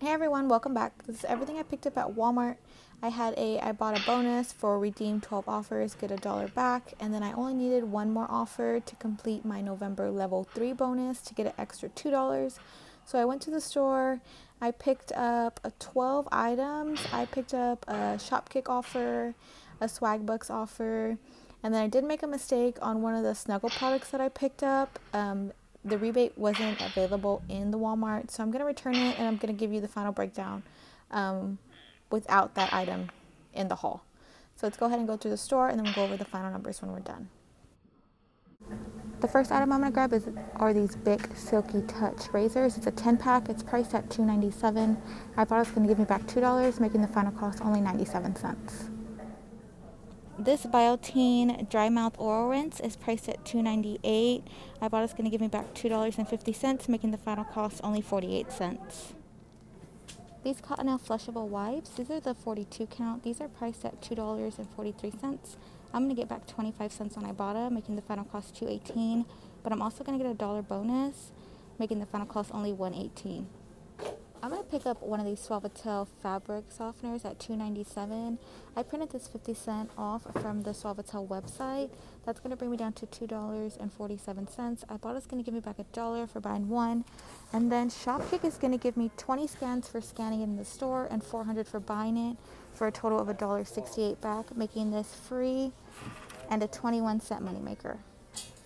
Hey everyone, welcome back. This is everything I picked up at Walmart. I had a Ibotta bonus for redeem 12 offers, get $1 back, and then I only needed one more offer to complete my November level 3 bonus to get an extra $2. So I went to the store, I picked up 12 items. I picked up a Shopkick offer, a Swagbucks offer, and then I did make a mistake on one of the Snuggle products that I picked up. The rebate wasn't available in the Walmart, so I'm going to return it and I'm going to give you the final breakdown without that item in the haul. So let's go ahead and go through the store and then we'll go over the final numbers when we're done. The first item I'm going to grab are these big Silky Touch razors. It's a 10-pack. It's priced at $2.97. I thought it was going to give me back $2, making the final cost only 97 cents. This Biotene Dry Mouth Oral Rinse is priced at $2.98. I bought it's going to give me back $2.50, making the final cost only 48 cents. These Cottonelle Flushable Wipes, these are the 42 count. These are priced at $2.43. I'm going to get back 25 cents on Ibotta, making the final cost $2.18. But I'm also going to get a $1 bonus, making the final cost only $1.18. I'm going to pick up one of these Swagbucks fabric softeners at $2.97. I printed this 50% off from the Swagbucks website. That's going to bring me down to $2.47. I bought it's going to give me back $1 for buying one. And then Shopkick is going to give me 20 scans for scanning it in the store and 400 for buying it, for a total of $1.68 back, making this free and a 21-cent moneymaker.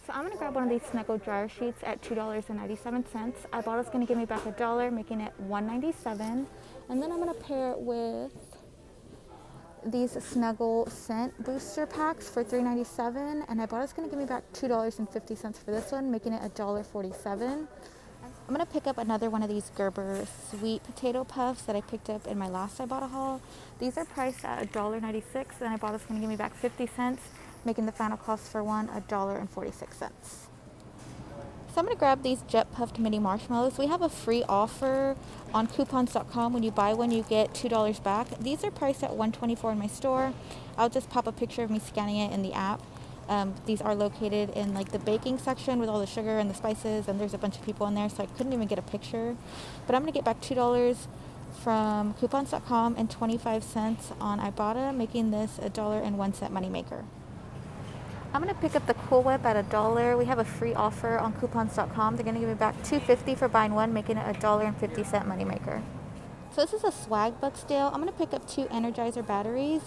So I'm going to grab one of these Snuggle dryer sheets at $2.97. I bought it's going to give me back $1, making it $1.97. And then I'm going to pair it with these Snuggle scent booster packs for $3.97. And I bought it's going to give me back $2.50 for this one, making it $1.47. I'm going to pick up another one of these Gerber sweet potato puffs that I picked up in my last Ibotta haul. These are priced at $1.96, and I bought it's going to give me back 50 cents, making the final cost for one $1.46. So I'm going to grab these Jet Puffed Mini Marshmallows. We have a free offer on coupons.com. When you buy one, you get $2 back. These are priced at $1.24 in my store. I'll just pop a picture of me scanning it in the app. These are located in like the baking section with all the sugar and the spices, and there's a bunch of people in there, so I couldn't even get a picture. But I'm going to get back $2 from coupons.com and 25 cents on Ibotta, making this a $1.01 moneymaker. I'm going to pick up the Cool Whip at $1. We have a free offer on coupons.com. They're going to give me back $2.50 for buying one, making it a $1.50 moneymaker. So this is a Swagbucks deal. I'm going to pick up 2 Energizer batteries.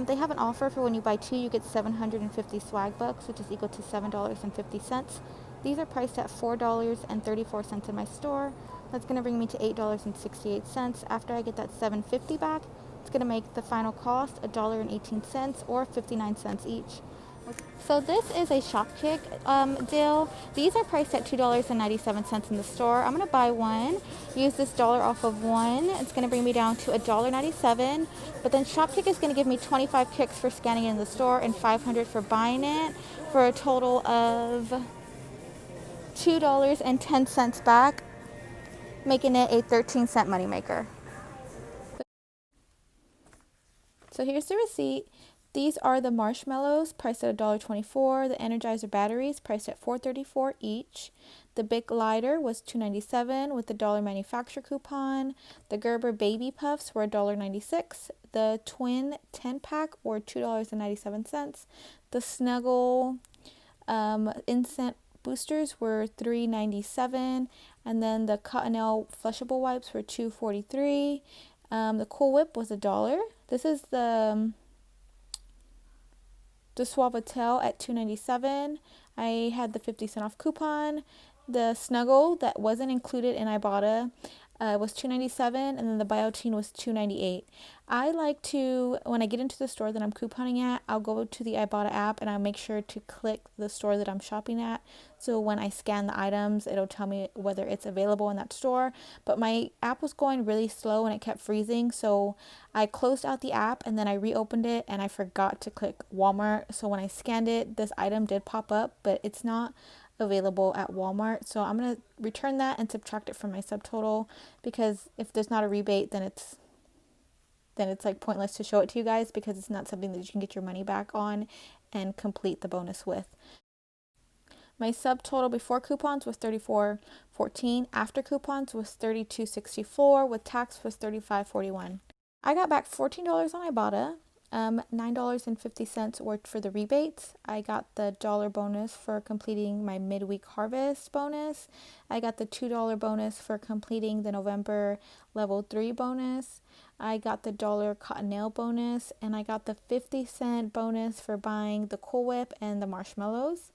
They have an offer for when you buy 2, you get 750 Swagbucks, which is equal to $7.50. These are priced at $4.34 in my store. That's going to bring me to $8.68. After I get that $7.50 back, it's going to make the final cost $1.18 or 59 cents each. So this is a Shopkick deal. These are priced at $2.97 in the store. I'm going to buy one, use this $1 off of one. It's going to bring me down to $1.97. But then Shopkick is going to give me 25 kicks for scanning it in the store and 500 for buying it, for a total of $2.10 back, making it a 13-cent moneymaker. So here's the receipt. These are the marshmallows, priced at $1.24. The Energizer batteries, priced at $4.34 each. The Bic lighter was $2.97 with the $1 manufacturer coupon. The Gerber baby puffs were $1.96. The twin 10-pack were $2.97. The Snuggle instant boosters were $3.97. And then the Cottonelle flushable wipes were $2.43. The Cool Whip was $1. This is the Swagbucks at $2.97. I had the 50% off coupon. The Snuggle that wasn't included in Ibotta was $2.97, and then the Biotene was $2.98. I like to, when I get into the store that I'm couponing at, I'll go to the Ibotta app and I'll make sure to click the store that I'm shopping at. So when I scan the items, it'll tell me whether it's available in that store. But my app was going really slow and it kept freezing. So I closed out the app and then I reopened it and I forgot to click Walmart. So when I scanned it, this item did pop up, but it's not available at Walmart. So I'm going to return that and subtract it from my subtotal, because if there's not a rebate, then it's like pointless to show it to you guys, because it's not something that you can get your money back on and complete the bonus with. My subtotal before coupons was $34.14. After coupons was $32.64. With tax was $35.41. I got back $14 on Ibotta. $9.50 worked for the rebates. I got the dollar bonus for completing my midweek harvest bonus. I got the $2 bonus for completing the November level 3 bonus. I got the dollar cotton nail bonus, and I got the 50-cent bonus for buying the Cool Whip and the marshmallows.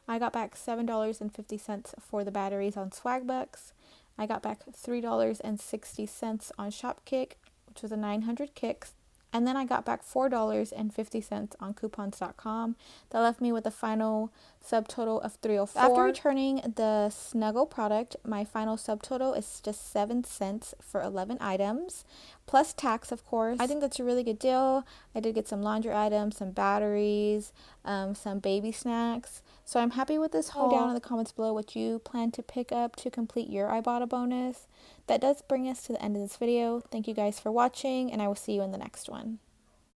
I got back $7.50 for the batteries on Swagbucks. I got back $3.60 on Shopkick, which was a 900 kicks. And then I got back $4.50 on coupons.com. That left me with a final subtotal of $3.04. After returning the Snuggle product, my final subtotal is just 7 cents for 11 items, plus tax, of course. I think that's a really good deal. I did get some laundry items, some batteries, some baby snacks. So I'm happy with this haul. Down in the comments below what you plan to pick up to complete your Ibotta bonus. That does bring us to the end of this video. Thank you guys for watching, and I will see you in the next one.